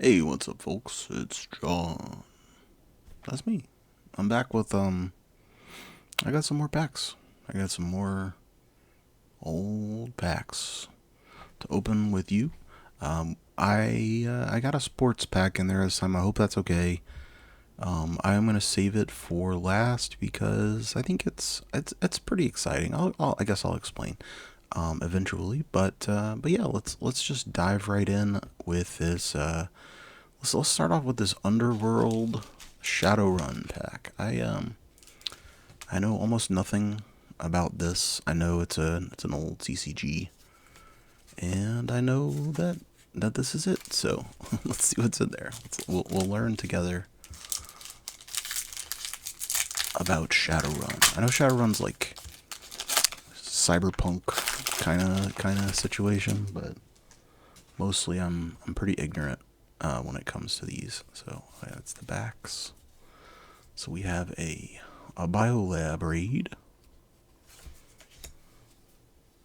Hey, what's up, folks? It's John. That's me. I'm back with I got some more packs. I got some more old packs to open with you. I got a sports pack in there this time. I hope that's okay. I am gonna save it for last because I think it's pretty exciting. I guess I'll explain eventually. But yeah, let's just dive right in with this. Let's start off with this Underworld Shadowrun pack. I know almost nothing about this. I know it's an old CCG, and I know that this is it. So let's see what's in there. We'll learn together about Shadowrun. I know Shadowrun's like cyberpunk kind of situation, but mostly I'm pretty ignorant when it comes to these. So that's the backs. So we have a biolab raid,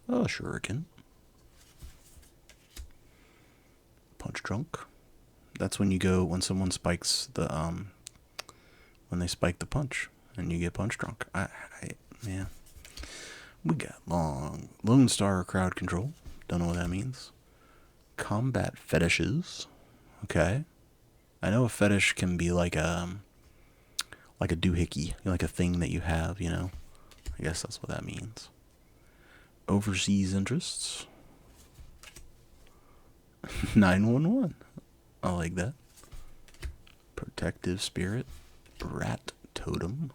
a shuriken, punch drunk. That's when you go when someone spikes the when they spike the punch and you get punch drunk. Man, we got Lone Star crowd control. Don't know what that means. Combat fetishes. Okay, I know a fetish can be like a doohickey, like a thing that you have. I guess that's what that means. Overseas interests. 911. I like that. Protective spirit. Rat totem.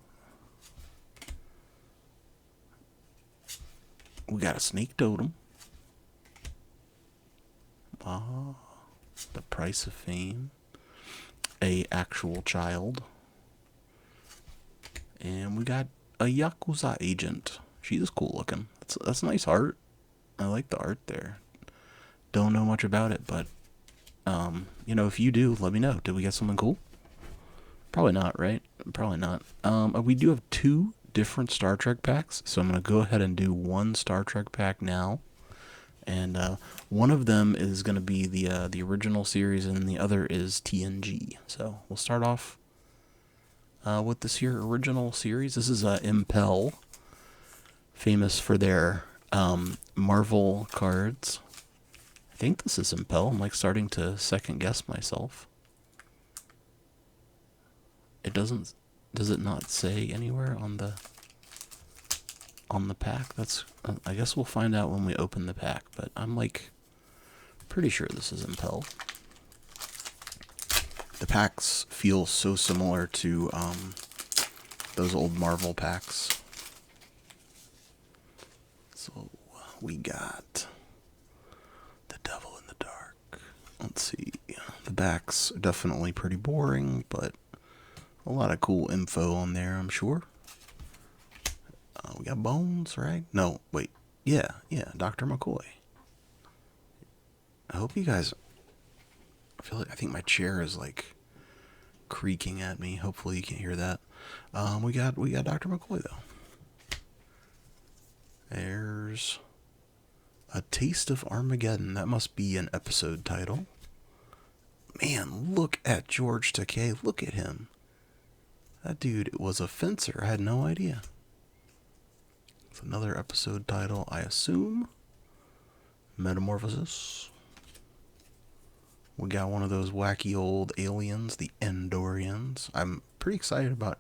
We got a snake totem. Ah, the price of fame. A actual child. And we got a Yakuza agent. She is cool looking. That's nice art. I like the art there. Don't know much about it, but if you do, let me know. Did we get something cool? Probably not, right? Probably not. We do have two different Star Trek packs, so I'm gonna go ahead and do one Star Trek pack now, and one of them is gonna be the original series, and the other is TNG. So we'll start off with this here original series. This is Impel, famous for their Marvel cards. I think this is Impel. I'm like starting to second guess myself. It doesn't. Does it not say anywhere on the pack? That's. I guess we'll find out when we open the pack. But I'm like pretty sure this is Impel. The packs feel so similar to those old Marvel packs. So we got the Devil in the Dark. Let's see. The backs are definitely pretty boring, but a lot of cool info on there, I'm sure. We got Bones, right? No, wait. Yeah, Dr. McCoy. I hope you guys. I think my chair is like creaking at me. Hopefully you can't hear that. We got Dr. McCoy though. There's A Taste of Armageddon. That must be an episode title. Man, look at George Takei. Look at him. That dude was a fencer. I had no idea. It's another episode title, I assume. Metamorphosis. We got one of those wacky old aliens, the Andorians. I'm pretty excited about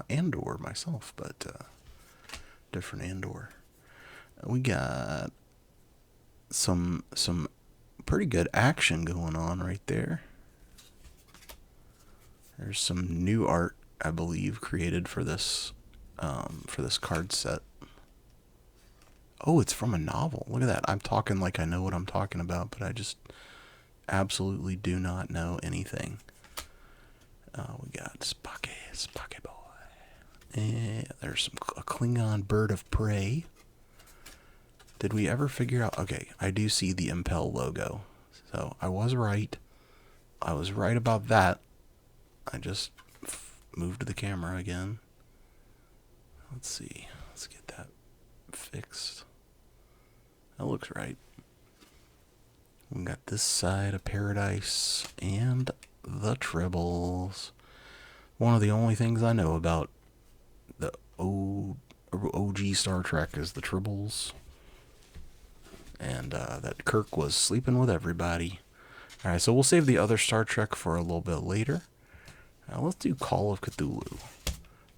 Andor myself, but different Andor. We got some pretty good action going on right there. There's some new art, I believe, created for this card set. Oh, it's from a novel. Look at that. I'm talking like I know what I'm talking about, but I just absolutely do not know anything. We got Spocky Boy. And there's a Klingon bird of prey. Did we ever figure out? Okay, I do see the Impel logo. So I was right. I was right about that. I just moved the camera again. Let's see. Let's get that fixed. That looks right. We got this side of paradise and the Tribbles. One of the only things I know about the OG Star Trek is the Tribbles. And that Kirk was sleeping with everybody. Alright, so we'll save the other Star Trek for a little bit later. Let's do Call of Cthulhu.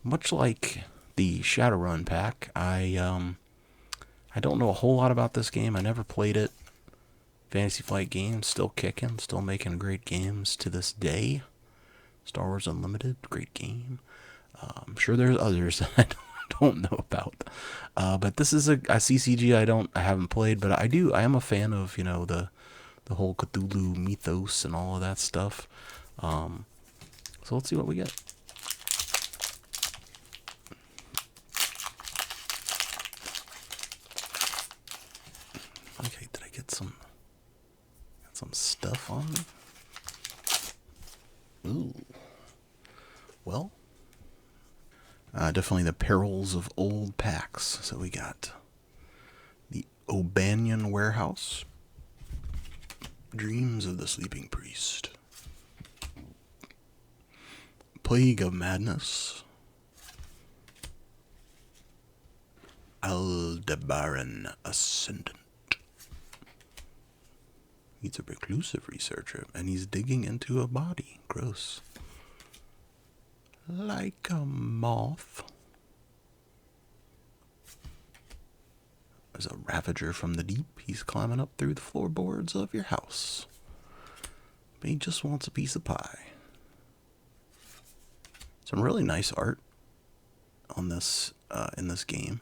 Much like the Shadowrun pack, I don't know a whole lot about this game. I never played it. Fantasy Flight Games, still kicking, still making great games to this day. Star Wars Unlimited, great game. I'm sure there's others that I don't know about. But this is a CCG I haven't played, but I am a fan of, the whole Cthulhu mythos and all of that stuff. So let's see what we get. Okay, did I get some stuff on me? Ooh. Well, definitely the perils of old packs. So we got the O'Banion Warehouse, Dreams of the Sleeping Priest, Plague of Madness, Aldebaran Ascendant. He's a reclusive researcher, and he's digging into a body. Gross. Like a moth. There's a ravager from the deep. He's climbing up through the floorboards of your house. But he just wants a piece of pie. Some really nice art on this in this game.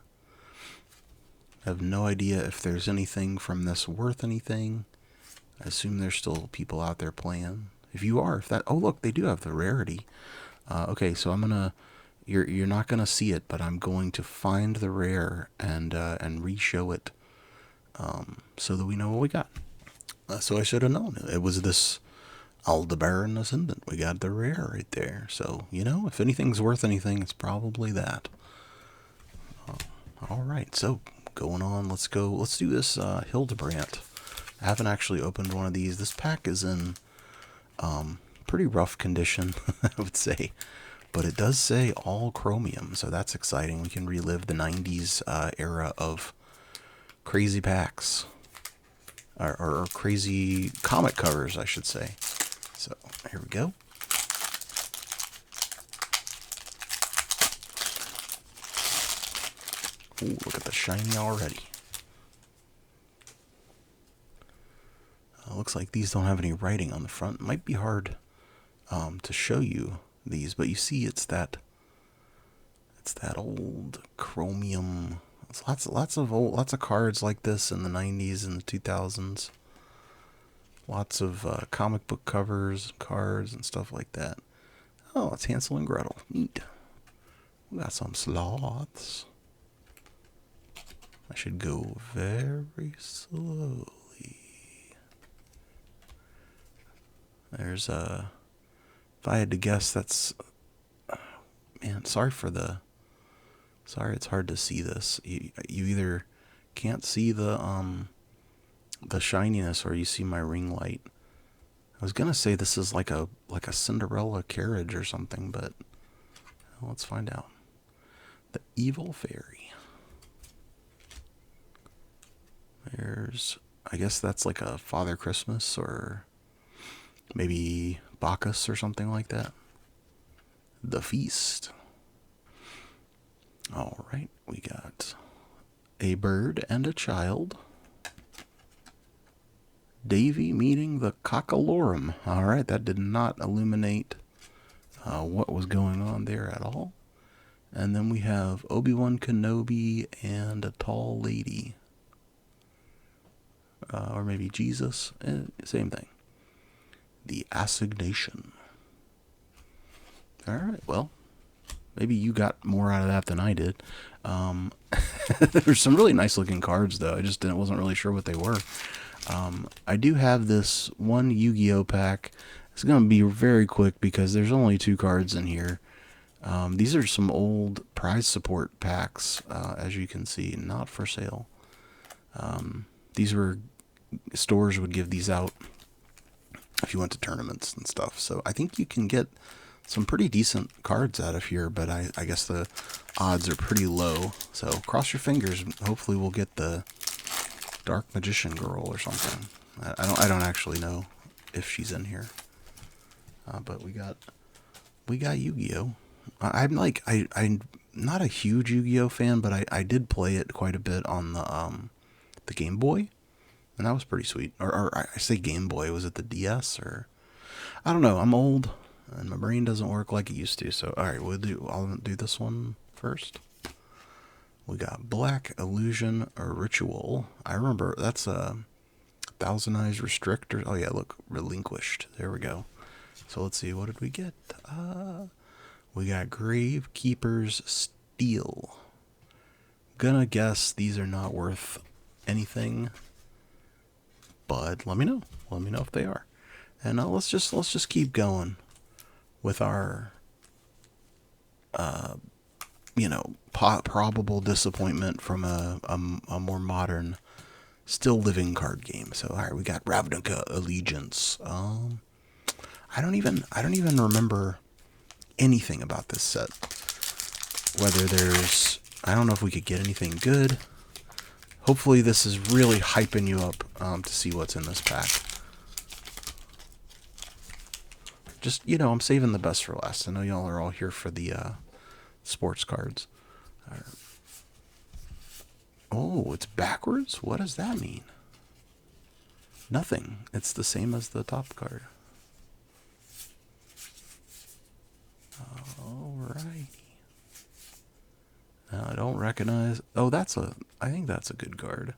I have no idea if there's anything from this worth anything. I assume there's still people out there playing. If you are, oh look, they do have the rarity. Okay, so I'm gonna, you're not gonna see it, but I'm going to find the rare and re-show it, so that we know what we got. So I should have known it was this Aldebaran Ascendant. We got the rare right there. So if anything's worth anything, it's probably that. All right, so going on. Let's do this Hildebrandt. I haven't actually opened one of these. This pack is in pretty rough condition, I would say. But it does say all chromium, so that's exciting. We can relive the 90s era of crazy packs. Or crazy comic covers, I should say. So, here we go. Ooh, look at the shiny already. Looks like these don't have any writing on the front. It might be hard to show you these, but you see it's that old chromium. It's lots of cards like this in the 90s and the 2000s. Lots of comic book covers, cards, and stuff like that. Oh, it's Hansel and Gretel. Neat. We got some sloths. I should go very slowly. There's if I had to guess, that's, man, sorry, it's hard to see this. You either can't see the shininess, or you see my ring light. I was gonna say this is like a Cinderella carriage or something, but let's find out. The Evil Fairy. There's, I guess that's like a Father Christmas, or maybe Bacchus or something like that. The Feast. All right, we got a bird and a child. Davy meeting the cockalorum. All right, that did not illuminate what was going on there at all. And then we have Obi-Wan Kenobi and a tall lady. Or maybe Jesus. Same thing. The Assignation. All right, well, maybe you got more out of that than I did. There's some really nice looking cards, though. I wasn't really sure what they were. I do have this one Yu-Gi-Oh pack. It's going to be very quick because there's only 2 cards in here. These are some old prize support packs, as you can see, not for sale. These were stores would give these out if you went to tournaments and stuff. So I think you can get some pretty decent cards out of here, but I guess the odds are pretty low. So cross your fingers. Hopefully we'll get the Dark Magician Girl or something. I don't actually know if she's in here. But we got Yu-Gi-Oh. I'm not a huge Yu-Gi-Oh fan, but I did play it quite a bit on the Game Boy, and that was pretty sweet. Or I say Game Boy, was it the DS or I don't know. I'm old and my brain doesn't work like it used to. So all right, I'll do this one first. We got Black Illusion or Ritual. I remember that's a Thousand Eyes Restrictor. Oh yeah, look, Relinquished. There we go. So let's see, what did we get? We got Gravekeeper's Steel. Gonna guess these are not worth anything, but let me know. Let me know if they are. And let's just keep going with our, probable disappointment from a more modern, still living card game. So all right, we got Ravnica Allegiance. I don't even remember anything about this set. I don't know if we could get anything good. Hopefully this is really hyping you up to see what's in this pack. Just, I'm saving the best for last. I know y'all are all here for the sports cards. Oh, it's backwards? What does that mean? Nothing. It's the same as the top card. Alrighty. Now I don't recognize. Oh, I think that's a good card.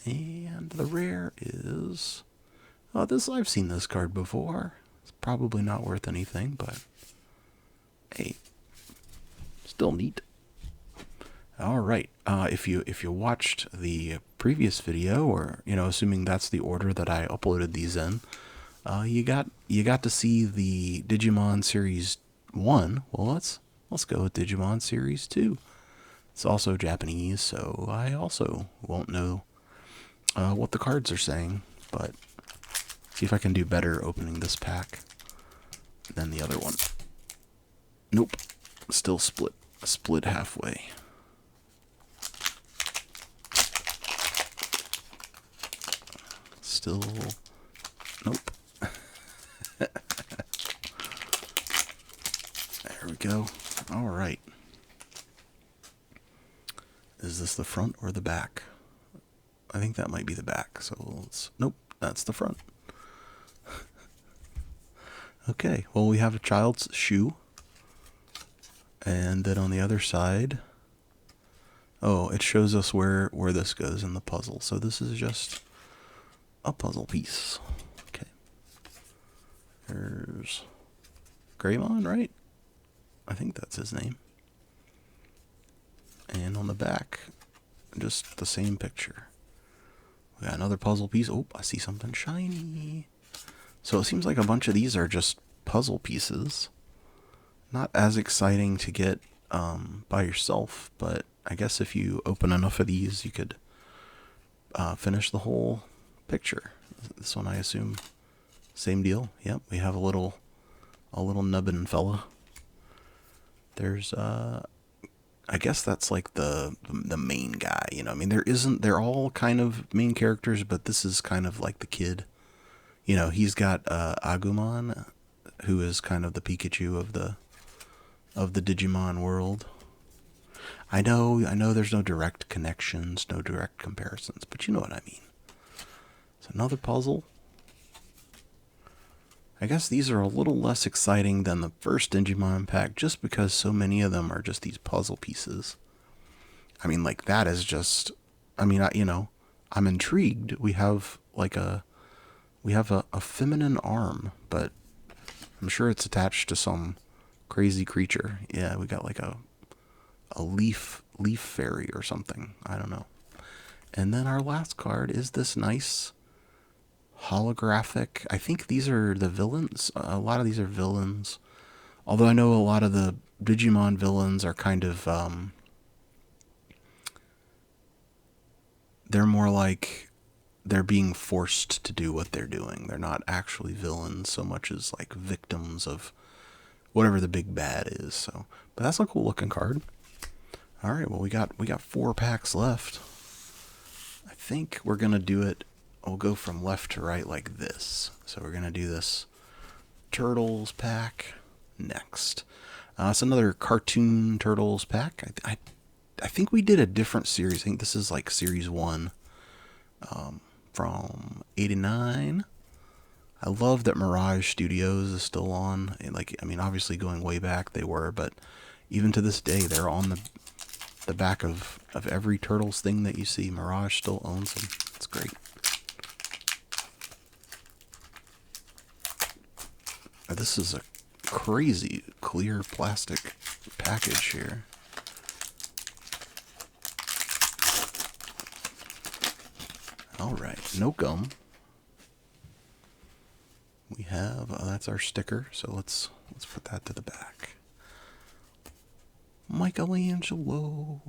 And the rare is. Oh, I've seen this card before. It's probably not worth anything, but hey, still neat. All right. If you watched the previous video, or assuming that's the order that I uploaded these in, you got to see the Digimon Series 1. Well, let's go with Digimon Series 2. It's also Japanese, so I also won't know what the cards are saying, but see if I can do better opening this pack than the other one. Nope. Still split halfway. Still nope. There we go. All right. Is this the front or the back? I think that might be the back. So nope, that's the front. Okay, well, we have a child's shoe. And then on the other side, it shows us where this goes in the puzzle. So this is just a puzzle piece. Okay. There's Greymon, right? I think that's his name. And on the back, just the same picture. We got another puzzle piece. Oh, I see something shiny. So it seems like a bunch of these are just puzzle pieces. Not as exciting to get by yourself, but I guess if you open enough of these, you could finish the whole picture. This one, I assume, same deal. Yep, we have a little nubbin fella. There's I guess that's like the main guy. I mean, they're all kind of main characters, but this is kind of like the kid. He's got Agumon, who is kind of the Pikachu of the Digimon world. I know there's no direct connections, no direct comparisons, but you know what I mean. It's another puzzle. I guess these are a little less exciting than the first Digimon pack, just because so many of them are just these puzzle pieces. I mean, like, that is just, I'm intrigued. We have a feminine arm, but I'm sure it's attached to some crazy creature. Yeah, we got like a leaf fairy or something. I don't know. And then our last card is this nice holographic. I think these are the villains. A lot of these are villains. Although I know a lot of the Digimon villains are kind of they're more like they're being forced to do what they're doing. They're not actually villains so much as like victims of whatever the big bad is. So, but that's a cool looking card. All right, well we got 4 packs left. I think we're gonna do it. We'll go from left to right like this. So we're gonna do this Turtles pack next. It's another cartoon Turtles pack. I think we did a different series. I think this is like series 1 from '89. I love that Mirage Studios is still on. And like, I mean, obviously going way back they were, but even to this day they're on the back of every Turtles thing that you see. Mirage still owns them. It's great. This is a crazy clear plastic package here. All right, no gum. We have that's our sticker, so let's put that to the back. Michelangelo,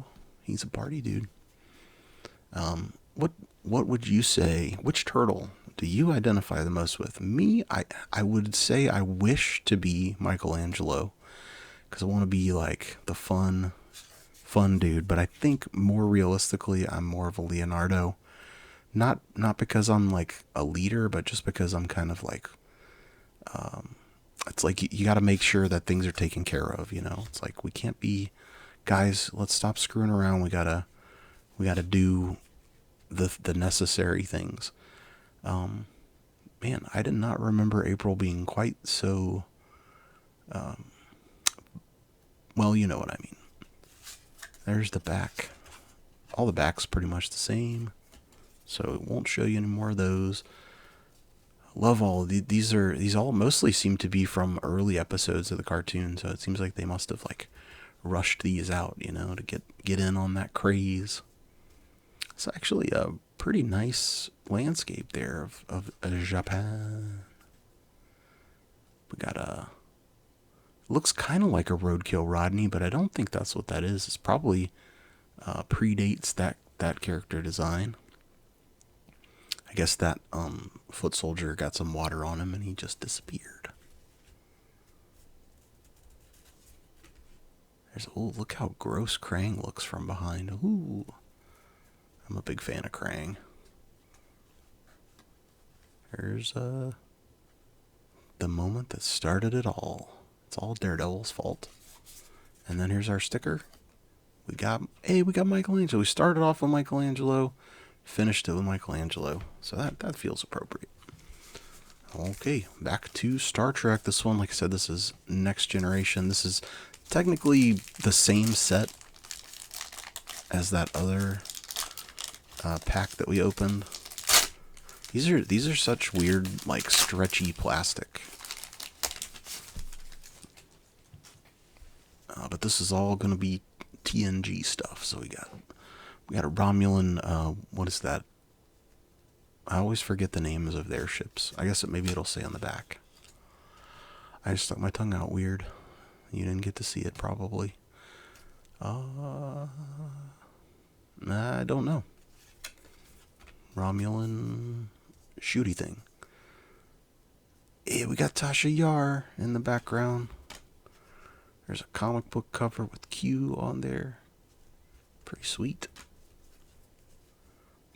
he's a party dude. What would you say? Which turtle do you identify the most with? Me, I would say I wish to be Michelangelo because I want to be like the fun dude. But I think more realistically, I'm more of a Leonardo. Not because I'm like a leader, but just because I'm kind of like, it's like you got to make sure that things are taken care of. You know, it's like we can't be, guys. Let's stop screwing around. We gotta do the necessary things. Man, I did not remember April being quite so. Well, you know what I mean. There's the back. All the back's pretty much the same, so it won't show you any more of those. Love all of these. These all mostly seem to be from early episodes of the cartoon, so it seems like they must have like rushed these out, you know, to get in on that craze. It's actually a pretty nice landscape there of Japan. We got looks kind of like a Roadkill Rodney, but I don't think that's what that is. It's probably predates that character design. I guess that foot soldier got some water on him and he just disappeared. Look how gross Krang looks from behind. Ooh. I'm a big fan of Krang. There's the moment that started it all. It's all Daredevil's fault. And then here's our sticker. We got Michelangelo. We started off with Michelangelo, finished it with Michelangelo. So that feels appropriate. Okay, back to Star Trek. This one, like I said, this is Next Generation. This is technically the same set as that other pack that we opened. These are such weird, like, stretchy plastic. But this is all gonna be TNG stuff. So we got a Romulan. What is that? I always forget the names of their ships. I guess maybe it'll say on the back. I just stuck my tongue out weird. You didn't get to see it probably. I don't know. Romulan shooty thing. Hey, we got Tasha Yar in the background. There's a comic book cover with Q on there. Pretty sweet.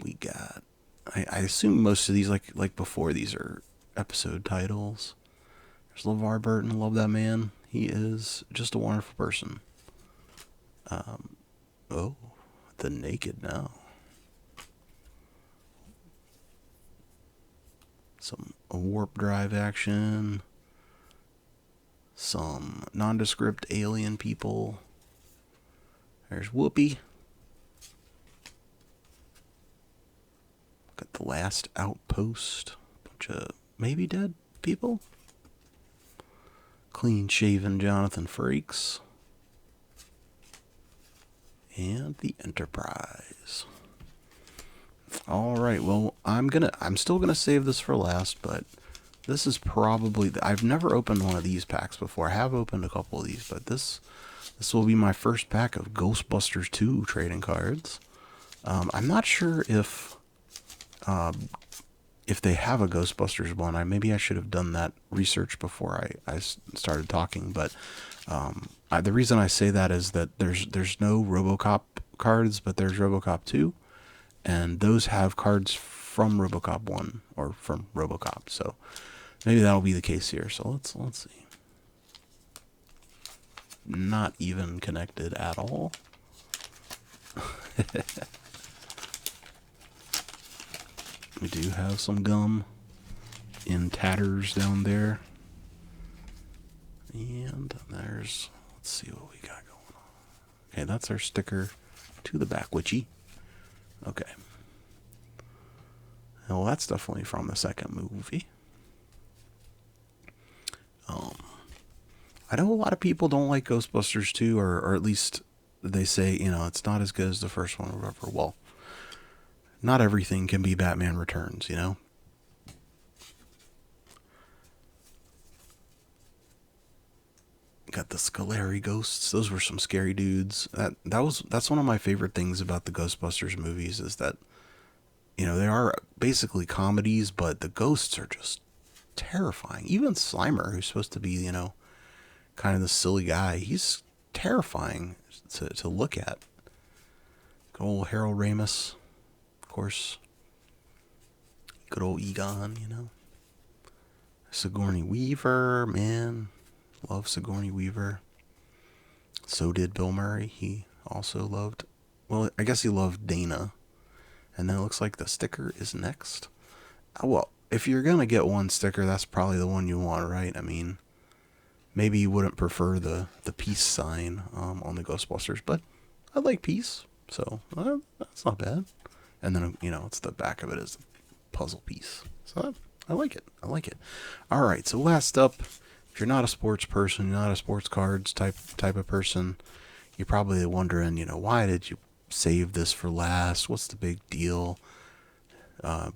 We got, I assume most of these, like before, these are episode titles. There's LeVar Burton. Love that man. He is just a wonderful person. Oh, the Naked Now. Some warp drive action. Some nondescript alien people. There's Whoopi. Got the Last Outpost. Bunch of maybe dead people. Clean shaven Jonathan Frakes. And the Enterprise. Alright, well, I'm still gonna save this for last, but this is probably, I've never opened one of these packs before. I have opened a couple of these, but this will be my first pack of Ghostbusters 2 trading cards. I'm not sure if if they have a Ghostbusters one, maybe I should have done that research before I started talking. But the reason I say that is that there's no RoboCop cards, but there's RoboCop 2, and those have cards from RoboCop 1 or from RoboCop. So maybe that'll be the case here. So let's see. Not even connected at all. We do have some gum in tatters down there. And let's see what we got going on. Okay, that's our sticker to the back witchy. Okay. Well, that's definitely from the second movie. I know a lot of people don't like Ghostbusters 2, or at least they say, it's not as good as the first one or whatever. Well, not everything can be Batman Returns, Got the Scolari ghosts. Those were some scary dudes. That's one of my favorite things about the Ghostbusters movies is that, they are basically comedies, but the ghosts are just terrifying. Even Slimer, who's supposed to be, kind of the silly guy, he's terrifying to look at. Good old Harold Ramis, of course. Good old Egon, Sigourney Weaver, man. Love Sigourney Weaver. So did Bill Murray. He also loved, well, I guess he loved Dana. And then it looks like the sticker is next. Well, if you're going to get one sticker, that's probably the one you want, right? I mean, maybe you wouldn't prefer the peace sign on the Ghostbusters, but I like peace, so that's not bad. And then, it's the back of it is a puzzle piece. So I like it. I like it. All right, so last up, if you're not a sports person, you're not a sports cards type of person, you're probably wondering, why did you save this for last? What's the big deal?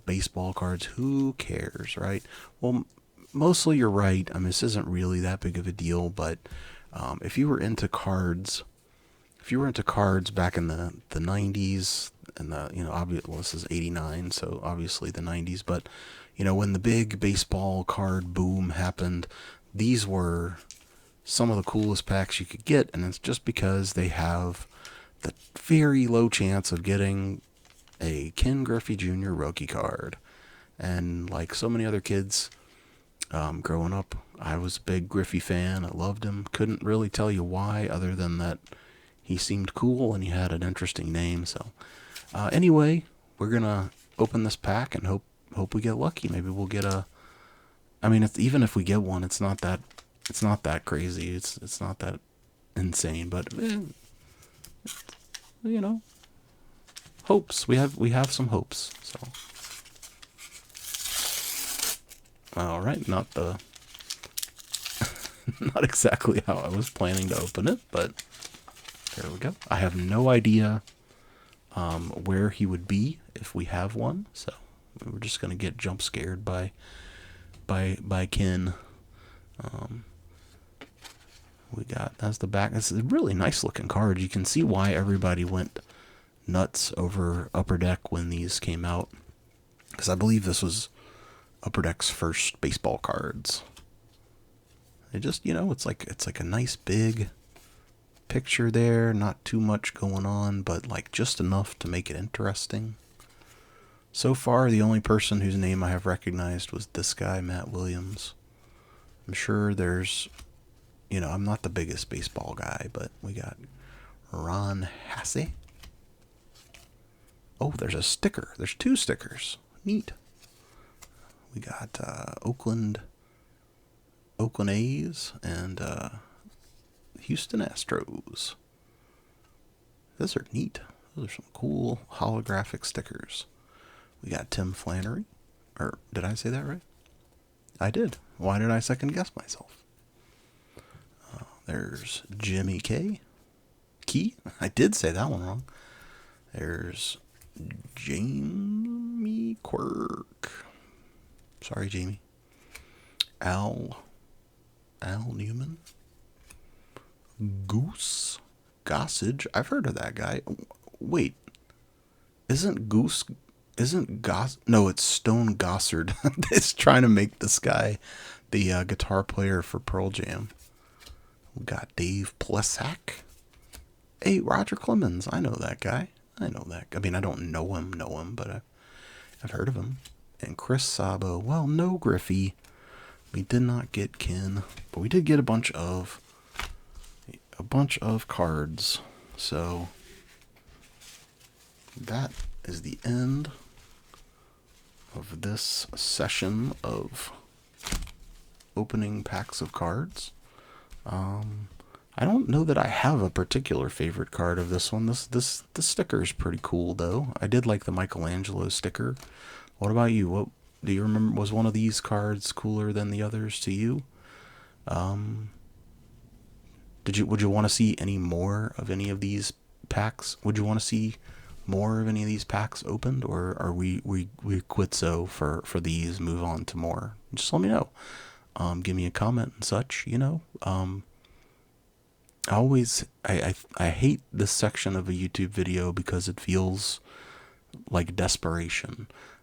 Baseball cards, who cares, right? Well, mostly you're right. I mean, this isn't really that big of a deal, but if you were into cards back in the 90s, and obviously, this is 89, so obviously the 90s, but when the big baseball card boom happened, these were some of the coolest packs you could get, and it's just because they have the very low chance of getting a Ken Griffey Jr. rookie card. And like so many other kids, growing up, I was a big Griffey fan. I loved him. Couldn't really tell you why, other than that he seemed cool and he had an interesting name. So anyway, we're gonna open this pack and hope we get lucky. Maybe we'll get a. I mean, even if we get one, it's not that crazy. It's not that insane, but hopes. We have some hopes. So, all right, not exactly how I was planning to open it, but there we go. I have no idea where he would be if we have one, so we're just gonna get jump scared by Ken. That's the back. It's a really nice looking card. You can see why everybody went nuts over Upper Deck when these came out, because I believe this was Upper Deck's first baseball cards. It just, it's like a nice big picture there, not too much going on, but like just enough to make it interesting. So far, the only person whose name I have recognized was this guy, Matt Williams. I'm sure there's, I'm not the biggest baseball guy, but we got Ron Hasse. Oh, there's a sticker. There's two stickers. Neat. We got Oakland A's and Houston Astros. Those are neat. Those are some cool holographic stickers. We got Tim Flannery. Or did I say that right? I did. Why did I second guess myself? There's Jimmy Key. I did say that one wrong. There's Jamie Quirk. Sorry, Jamie. Al Newman. Gossage. I've heard of that guy. Wait, isn't Goose Isn't Goss? No, it's Stone Gossard. It's trying to make this guy the guitar player for Pearl Jam. We got Dave Plesak. Hey, Roger Clemens. I know that guy. I know that. I mean, I don't know him, but I've heard of him. And Chris Sabo. Well, no, Griffey. We did not get Ken, but we did get a bunch of cards. So that is the end of this session of opening packs of cards. I don't know that I have a particular favorite card of this one. This sticker is pretty cool though. I did like the Michelangelo sticker. What about you? What do you remember? Was one of these cards cooler than the others to you? Would you want to see any more of any of these packs? Would you want to see more of any of these packs opened, or are we quit so for these? Move on to more. Just let me know. Give me a comment and such. I hate this section of a YouTube video because it feels like desperation.